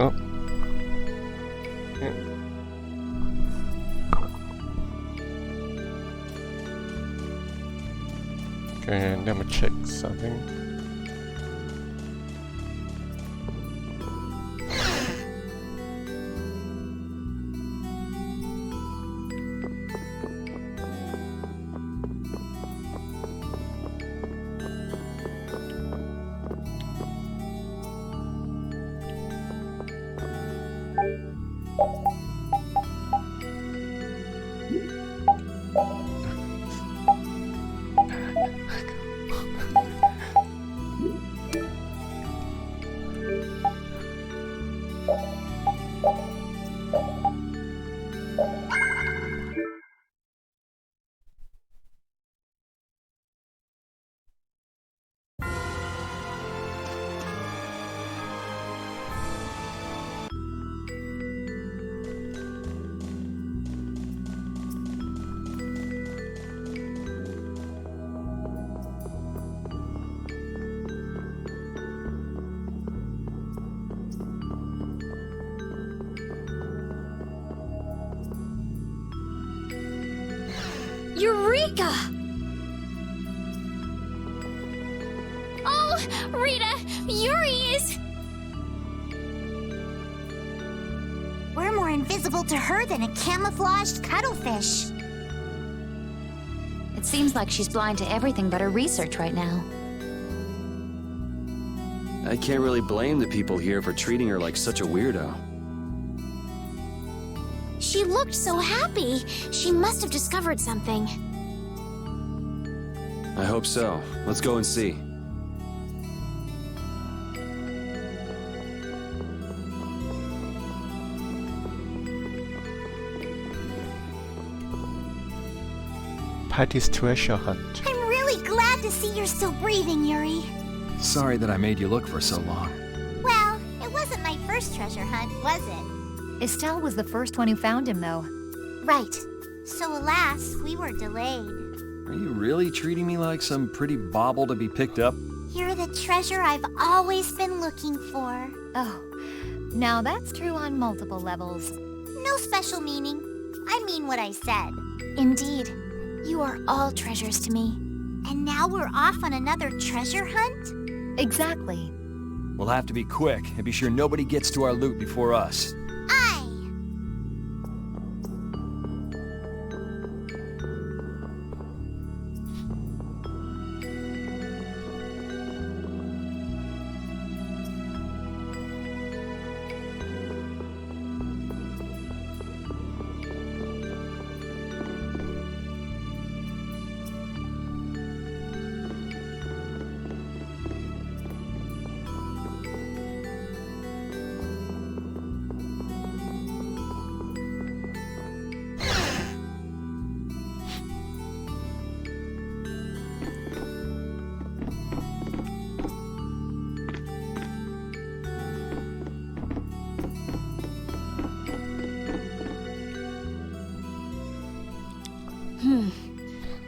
Oh. Yeah. Okay, let me check something. Eureka! Oh, Rita, Yuri is... We're more invisible to her than a camouflaged cuttlefish. It seems like she's blind to everything but her research right now. I can't really blame the people here for treating her like such a weirdo. She looked so happy. She must have discovered something. I hope so. Let's go and see. Patty's treasure hunt. I'm really glad to see you're still breathing, Yuri. Sorry that I made you look for so long. Well, it wasn't my first treasure hunt, was it? Estelle was the first one who found him, though. Right. So alas, we were delayed. Are you really treating me like some pretty bauble to be picked up? You're the treasure I've always been looking for. Oh, now that's true on multiple levels. No special meaning. I mean what I said. Indeed, you are all treasures to me. And now we're off on another treasure hunt? Exactly. We'll have to be quick and be sure nobody gets to our loot before us. Aye.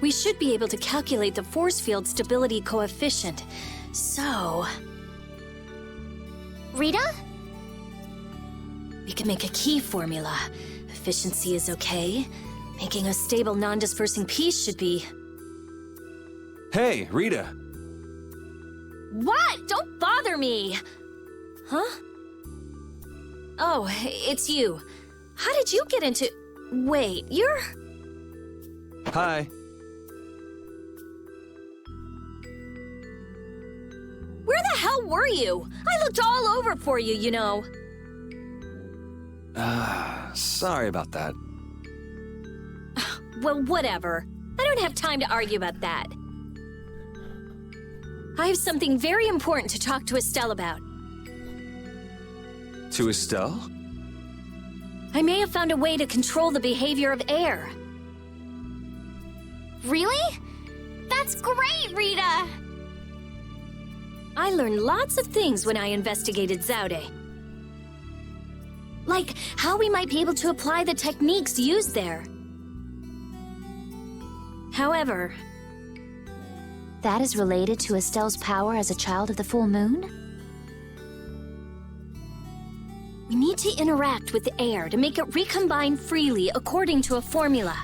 We should be able to calculate the force field stability coefficient. So... Rita? We can make a key formula. Efficiency is okay. Making a stable, non-dispersing piece should be... Hey, Rita! What? Don't bother me! Huh? Oh, it's you. How did you get into... Wait, you're... Hi. Where the hell were you? I looked all over for you, you know. Sorry about that. Well, whatever. I don't have time to argue about that. I have something very important to talk to Estelle about. To Estelle? I may have found a way to control the behavior of air. Really? That's great, Rita! I learned lots of things when I investigated Zaude. Like how we might be able to apply the techniques used there. However... That is related to Estelle's power as a child of the full moon? You need to interact with the air to make it recombine freely according to a formula.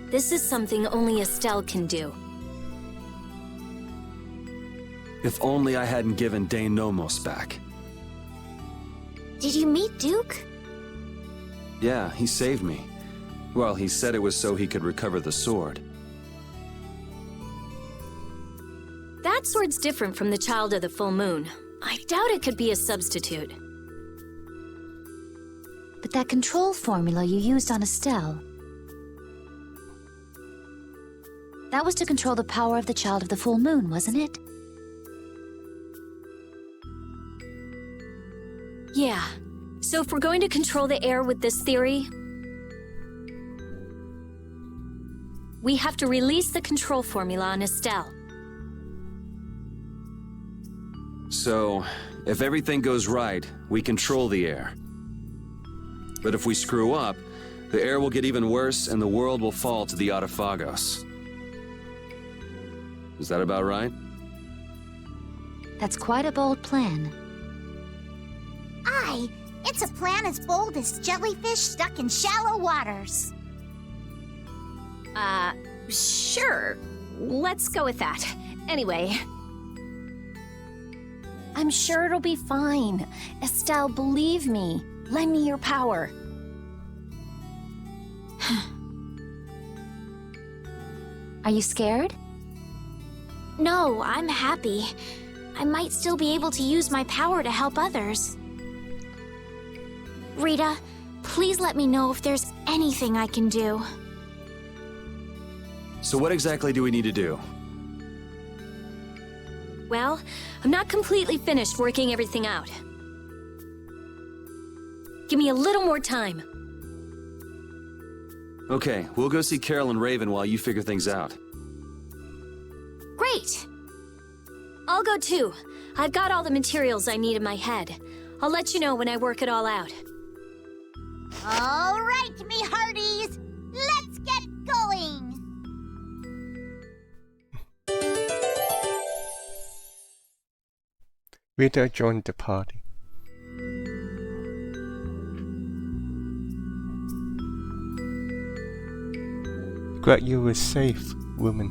This is something only Estelle can do. If only I hadn't given Dane Nomos back. Did you meet Duke? Yeah, he saved me. Well, he said it was so he could recover the sword. That sword's different from the Child of the Full Moon. I doubt it could be a substitute. But that control formula you used on Estelle... that was to control the power of the Child of the Full Moon, wasn't it? Yeah. So if we're going to control the air with this theory, we have to release the control formula on Estelle. So, if everything goes right, we control the air. But if we screw up, the air will get even worse and the world will fall to the Autophagos. Is that about right? That's quite a bold plan. Aye, it's a plan as bold as jellyfish stuck in shallow waters. Sure. Let's go with that. Anyway. I'm sure it'll be fine. Estelle, believe me. Lend me your power. Are you scared? No, I'm happy. I might still be able to use my power to help others. Rita, please let me know if there's anything I can do. So what exactly do we need to do? Well, I'm not completely finished working everything out. Give me a little more time. Okay, we'll go see Carol and Raven while you figure things out. Great! I'll go too. I've got all the materials I need in my head. I'll let you know when I work it all out. All right, me hearties, let's get going! Rita joined the party. Glad you were safe, woman.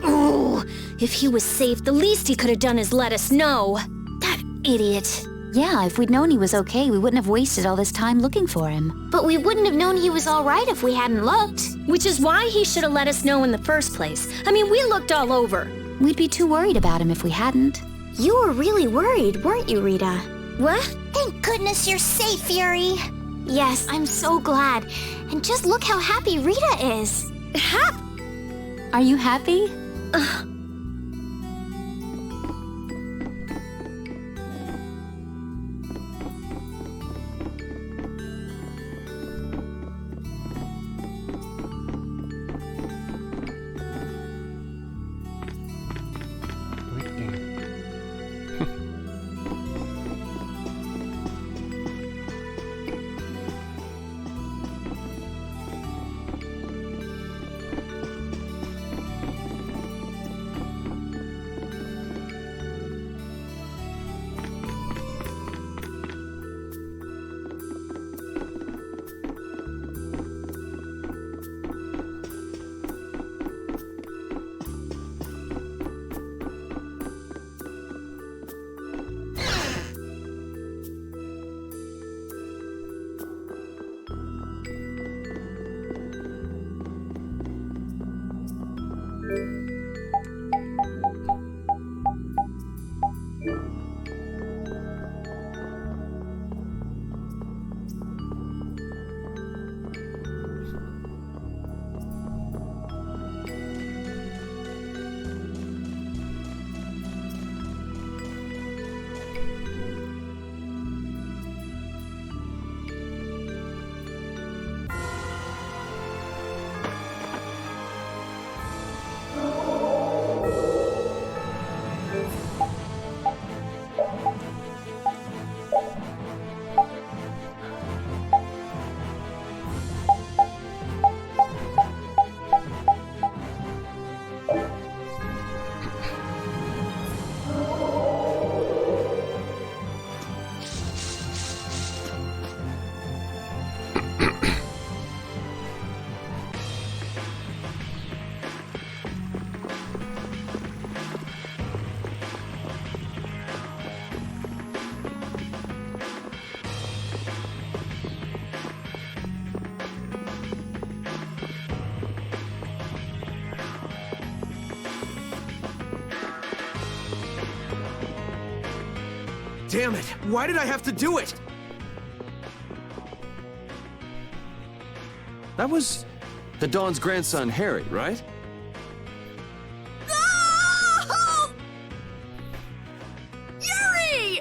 Oh, if he was safe, the least he could have done is let us know. That idiot. Yeah, if we'd known he was okay, we wouldn't have wasted all this time looking for him. But we wouldn't have known he was all right if we hadn't looked. Which is why he should have let us know in the first place. I mean, we looked all over. We'd be too worried about him if we hadn't. You were really worried, weren't you, Rita? What? Thank goodness you're safe, Fury. Yes, I'm so glad. And just look how happy Rita is. Are you happy? Damn it! Why did I have to do it? That was the Dawn's grandson, Harry, right? No! Yuri!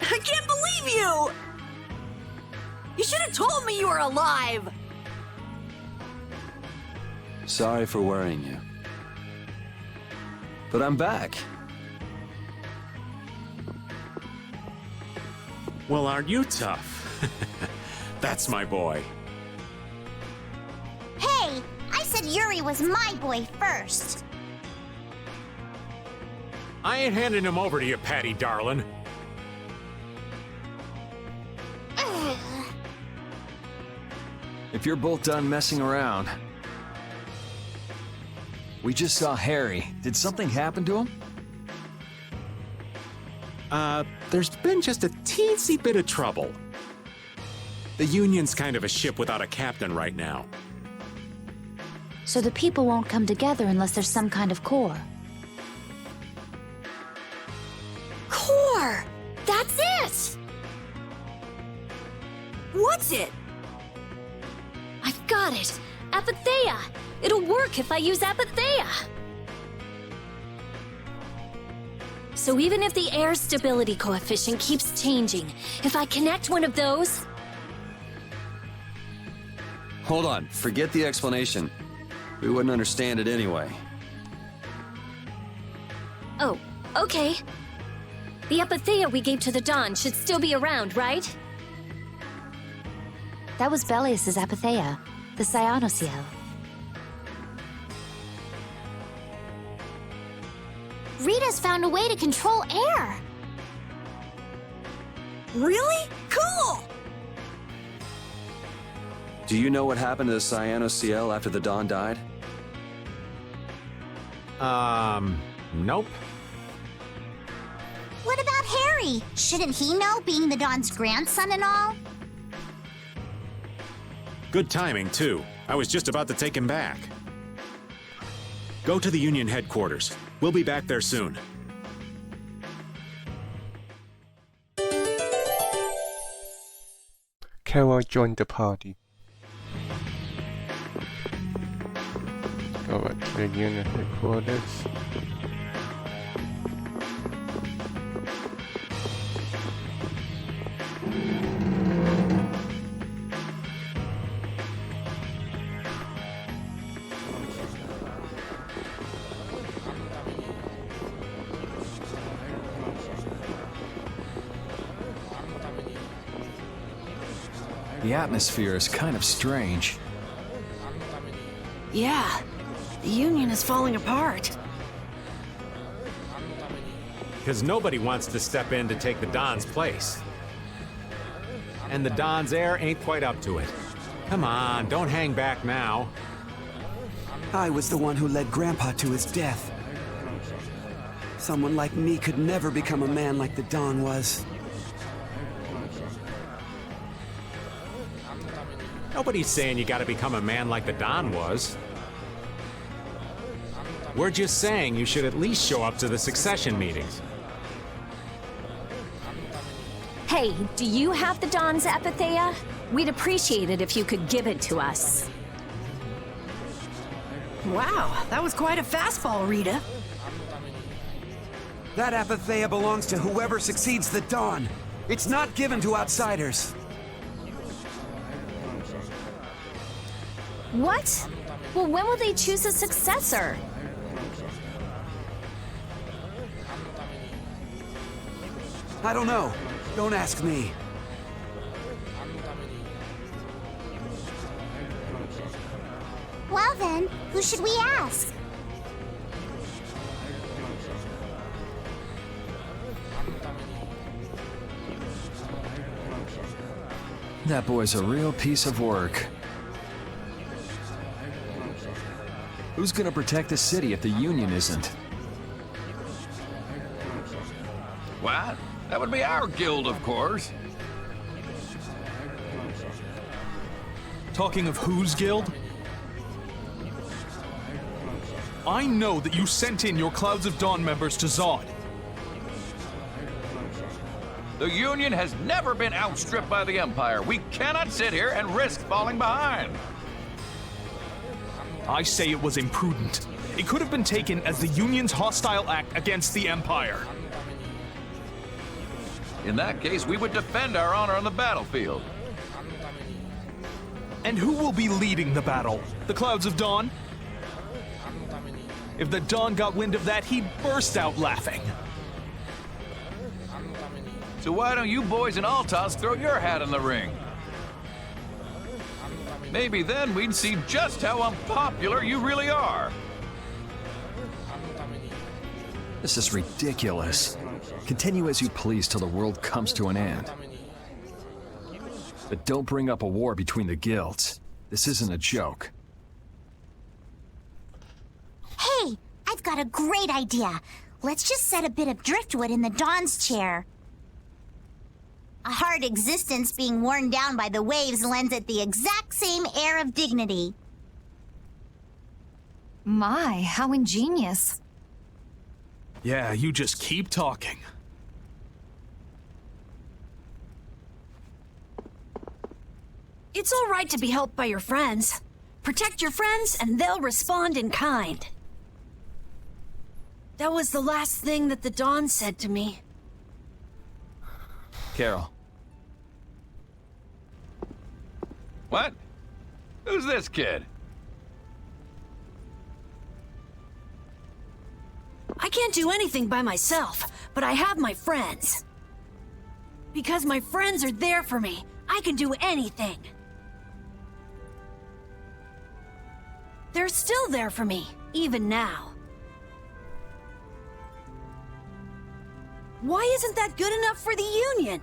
I can't believe you! You should have told me you were alive! Sorry for worrying you. But I'm back. Well, aren't you tough? That's my boy. Hey, I said Yuri was my boy first. I ain't handing him over to you, Patty darling. Ugh. If you're both done messing around... We just saw Harry. Did something happen to him? There's been just a teensy bit of trouble. The Union's kind of a ship without a captain right now. So the people won't come together unless there's some kind of core. Core! That's it! What's it? I've got it! Apatheia! It'll work if I use Apatheia! So even if the air stability coefficient keeps changing, if I connect one of those... Hold on, forget the explanation. We wouldn't understand it anyway. Oh, okay. The Apatheia we gave to the Dawn should still be around, right? That was Belius's Apatheia, the Cyanosael. Rita's found a way to control air. Really? Cool! Do you know what happened to the Cyanosael after the Dawn died? Nope. What about Harry? Shouldn't he know, being the Dawn's grandson and all? Good timing, too. I was just about to take him back. Go to the Union headquarters. We'll be back there soon. Carol joined the party. Go back to the unit headquarters. The atmosphere is kind of strange. Yeah, the Union is falling apart. Because nobody wants to step in to take the Don's place. And the Don's heir ain't quite up to it. Come on, don't hang back now. I was the one who led Grandpa to his death. Someone like me could never become a man like the Don was. Nobody's saying you gotta become a man like the Don was. We're just saying you should at least show up to the succession meetings. Hey, do you have the Dawn's Apatheia? We'd appreciate it if you could give it to us. Wow, that was quite a fastball, Rita. That Apatheia belongs to whoever succeeds the Dawn. It's not given to outsiders. What? Well, when will they choose a successor? I don't know. Don't ask me. Well then, who should we ask? That boy's a real piece of work. Who's gonna protect the city if the Union isn't? What? That would be our guild, of course. Talking of whose guild? I know that you sent in your Clouds of Dawn members to Zod. The Union has never been outstripped by the Empire. We cannot sit here and risk falling behind. I say it was imprudent. It could have been taken as the Union's hostile act against the Empire. In that case, we would defend our honor on the battlefield. And who will be leading the battle? The Clouds of Dawn? If the Dawn got wind of that, he'd burst out laughing. So why don't you boys in Altos throw your hat in the ring? Maybe then we'd see just how unpopular you really are. This is ridiculous. Continue as you please till the world comes to an end. But don't bring up a war between the guilds. This isn't a joke. Hey, I've got a great idea. Let's just set a bit of driftwood in the Dawn's chair. A hard existence being worn down by the waves lends it the exact same air of dignity. My, how ingenious. Yeah, you just keep talking. It's all right to be helped by your friends. Protect your friends, and they'll respond in kind. That was the last thing that the Dawn said to me. Carol. What? Who's this kid? I can't do anything by myself, but I have my friends. Because my friends are there for me, I can do anything. They're still there for me, even now. Why isn't that good enough for the Union?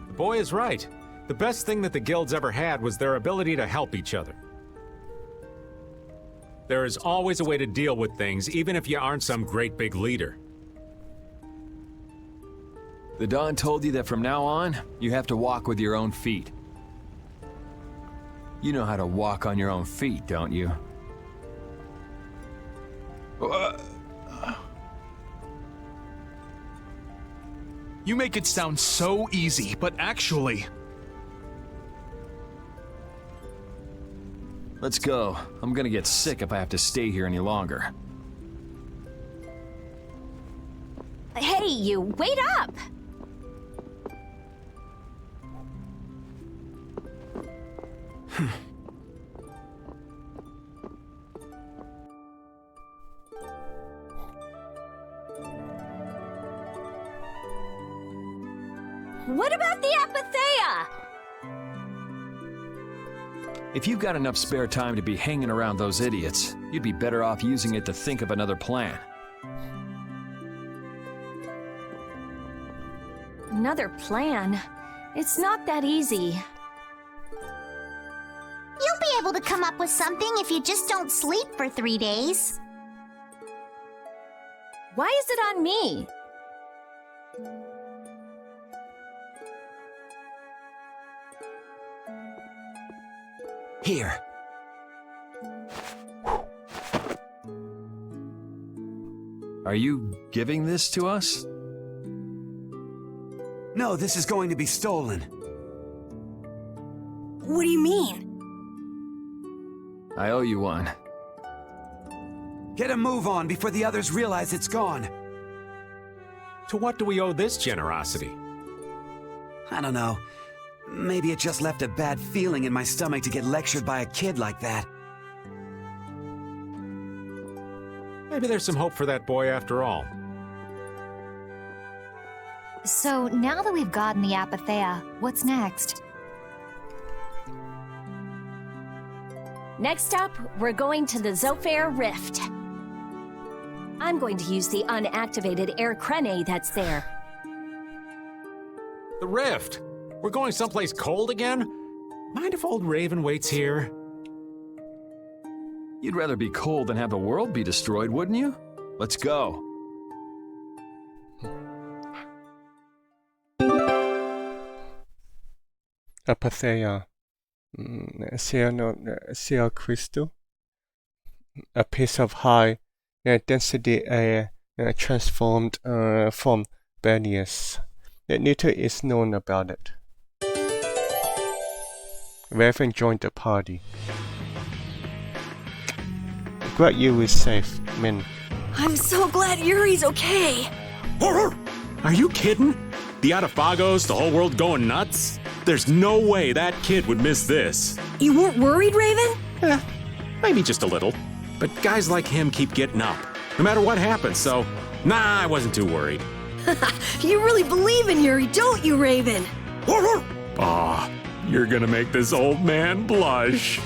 The boy is right. The best thing that the guilds ever had was their ability to help each other. There is always a way to deal with things, even if you aren't some great big leader. The Dawn told you that from now on, you have to walk with your own feet. You know how to walk on your own feet, don't you? You make it sound so easy, but actually... Let's go. I'm gonna get sick if I have to stay here any longer. Hey, you, wait up! What about the Apatheia? If you've got enough spare time to be hanging around those idiots, you'd be better off using it to think of another plan. Another plan? It's not that easy. You'll be able to come up with something if you just don't sleep for 3 days. Why is it on me? Here. Are you giving this to us? No, this is going to be stolen. What do you mean? I owe you one. Get a move on before the others realize it's gone. To what do we owe this generosity? I don't know. Maybe it just left a bad feeling in my stomach to get lectured by a kid like that. Maybe there's some hope for that boy after all. So, now that we've gotten the Apatheia, what's next? Next up, we're going to the Zophair Rift. I'm going to use the unactivated air crene that's there. The rift! We're going someplace cold again? Mind if old Raven waits here? You'd rather be cold than have the world be destroyed, wouldn't you? Let's go. Apatheia. Ser Cristo. a piece of high density air transformed from barriers. Little is known about it. Raven joined the party. Glad you were safe, Min. I'm so glad Yuri's okay. Are you kidding? The Atafagos, the whole world going nuts? There's no way that kid would miss this. You weren't worried, Raven? Maybe just a little. But guys like him keep getting up, no matter what happens, so nah, I wasn't too worried. You really believe in Yuri, don't you, Raven? Aw, you're gonna make this old man blush.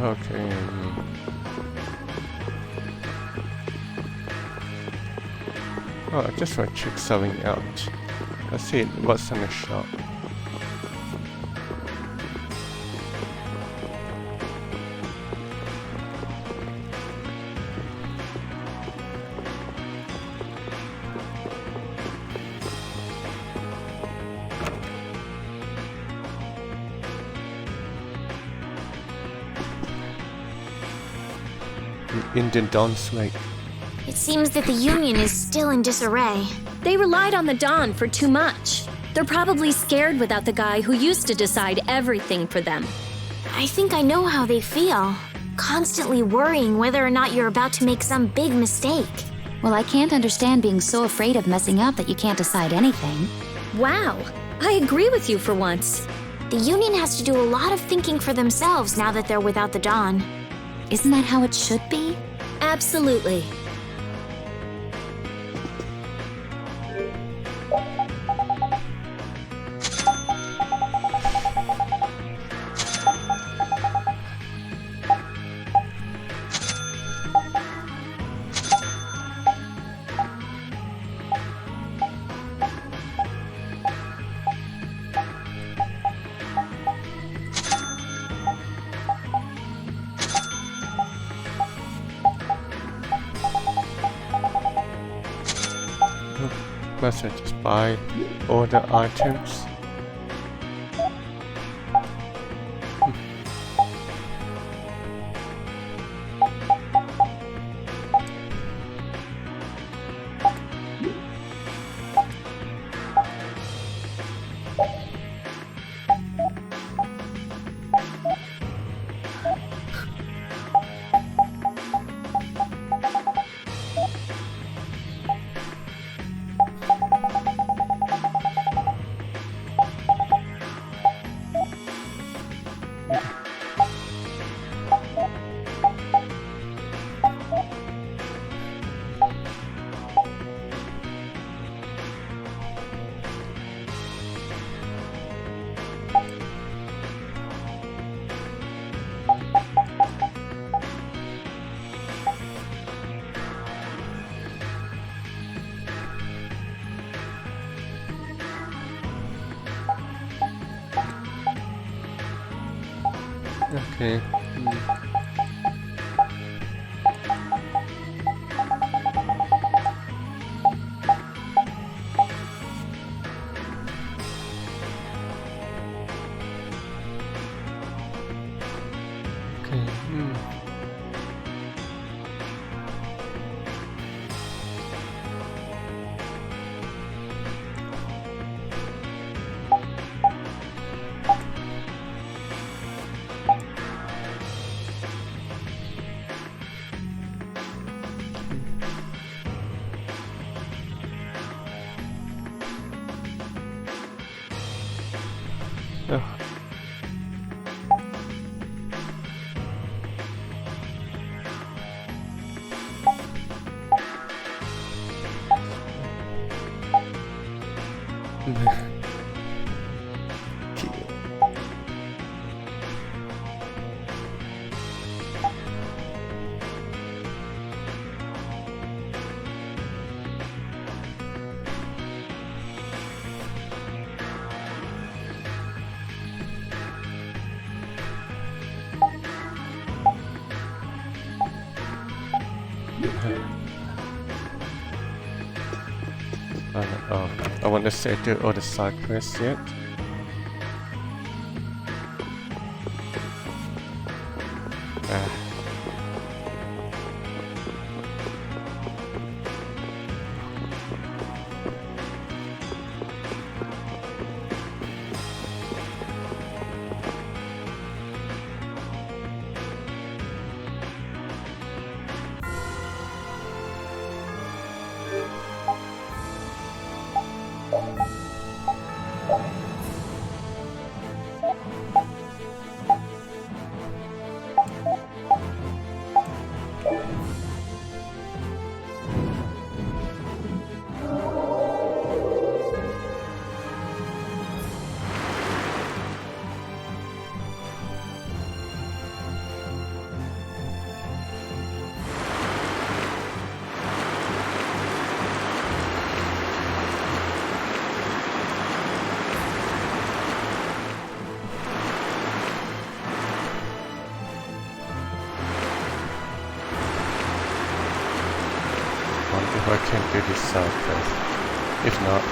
Okay. Oh, I just want to check something out. Let's see what's in the shop. Indian Dawn's Lake. It seems that the Union is still in disarray. They relied on the Dawn for too much. They're probably scared without the guy who used to decide everything for them. I think I know how they feel. Constantly worrying whether or not you're about to make some big mistake. Well, I can't understand being so afraid of messing up that you can't decide anything. Wow, I agree with you for once. The Union has to do a lot of thinking for themselves now that they're without the Dawn. Isn't that how it should be? Absolutely. Must I just buy all the items? Okay. Okay. Oh, I want to say do all the side quests yet. If I can do this side first. If not...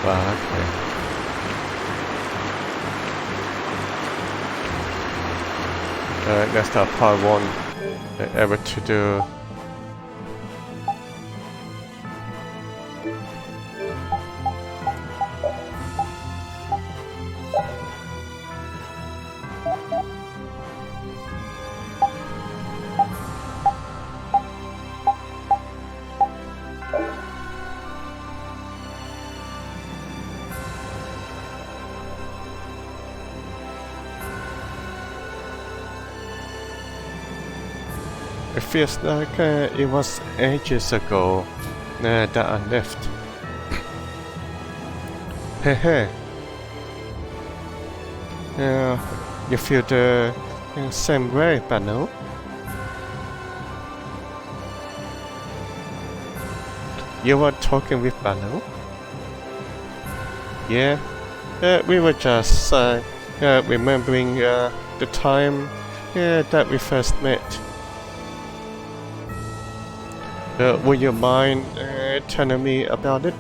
Wow, okay. That's the part 1 ever to do. It feels like it was ages ago that I left. Hehe. You feel the same way, Banu? You were talking with Banu? Yeah. We were just remembering the time that we first met. Would you mind telling me about it?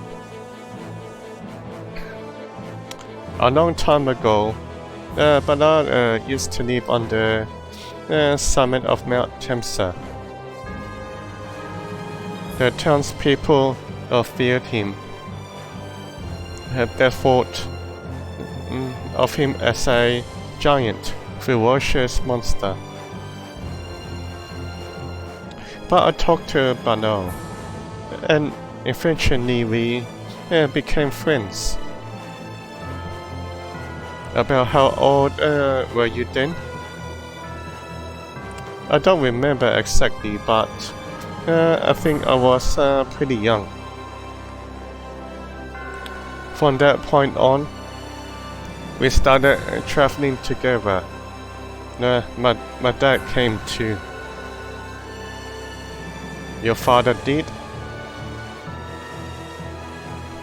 A long time ago, Bernard used to live on the summit of Mount Temsa. The townspeople feared him. They thought of him as a giant, ferocious monster. But I talked to Bano, and eventually we became friends. About how old were you then? I don't remember exactly, but I think I was pretty young. From that point on, we started traveling together. My dad came too. Your father did?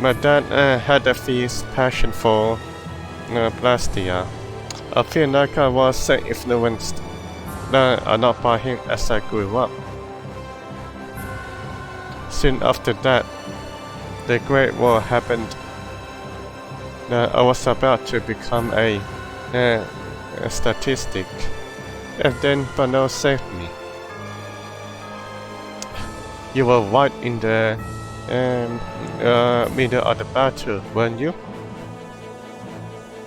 My dad had a fierce passion for Blastia. I feel like I was influenced a lot by him as I grew up. Soon after that, the Great War happened I was about to become a statistic, and then Bano saved me. You were right in the middle of the battle, weren't you?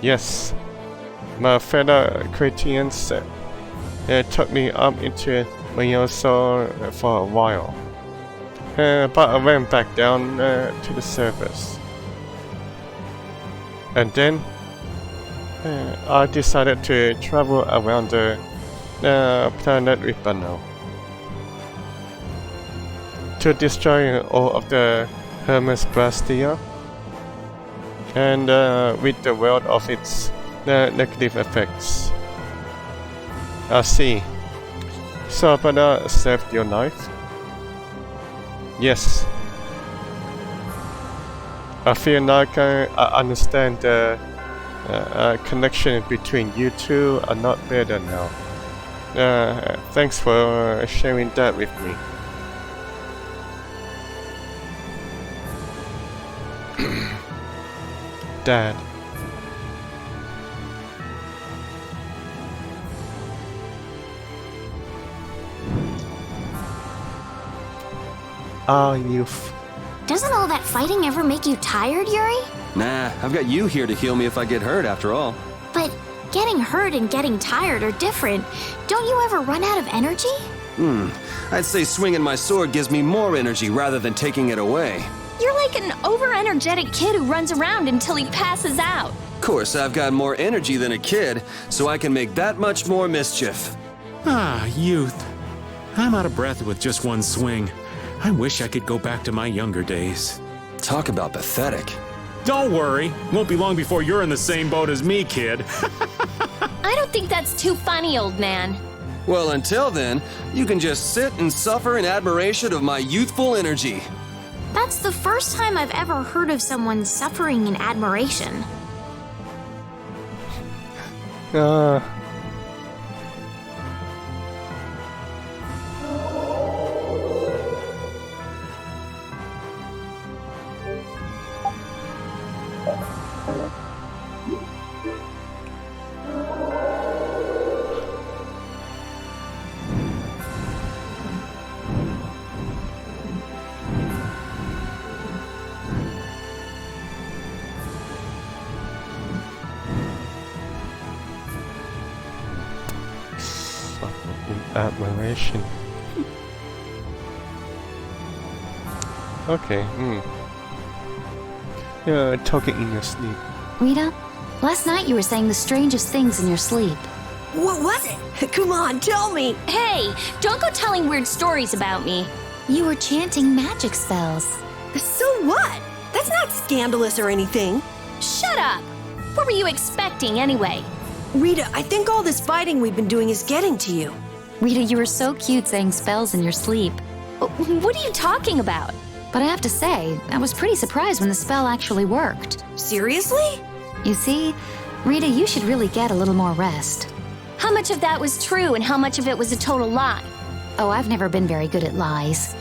Yes. My fellow Christians took me up into Mayoso for a while, but I went back down to the surface. And then I decided to travel around the planet with Bano to destroy all of the Hermes Vesperia and rid the world of its negative effects. I see. So Bano saved your life? Yes. I feel like I understand the connection between you two a lot better now. Thanks for sharing that with me. Dad. Ah, youth. Doesn't all that fighting ever make you tired, Yuri? Nah, I've got you here to heal me if I get hurt after all. But getting hurt and getting tired are different. Don't you ever run out of energy? I'd say swinging my sword gives me more energy rather than taking it away. You're like an over-energetic kid who runs around until he passes out. Of course, I've got more energy than a kid, so I can make that much more mischief. Ah, youth. I'm out of breath with just one swing. I wish I could go back to my younger days. Talk about pathetic. Don't worry. Won't be long before you're in the same boat as me, kid. I don't think that's too funny, old man. Well, until then, you can just sit and suffer in admiration of my youthful energy. That's the first time I've ever heard of someone suffering in admiration. Admiration. Okay, You're talking in your sleep. Rita, last night you were saying the strangest things in your sleep. What was it? Come on, tell me. Hey, don't go telling weird stories about me. You were chanting magic spells. So what? That's not scandalous or anything. Shut up! What were you expecting anyway? Rita, I think all this fighting we've been doing is getting to you. Rita, you were so cute saying spells in your sleep. What are you talking about? But I have to say, I was pretty surprised when the spell actually worked. Seriously? You see, Rita, you should really get a little more rest. How much of that was true and how much of it was a total lie? Oh, I've never been very good at lies.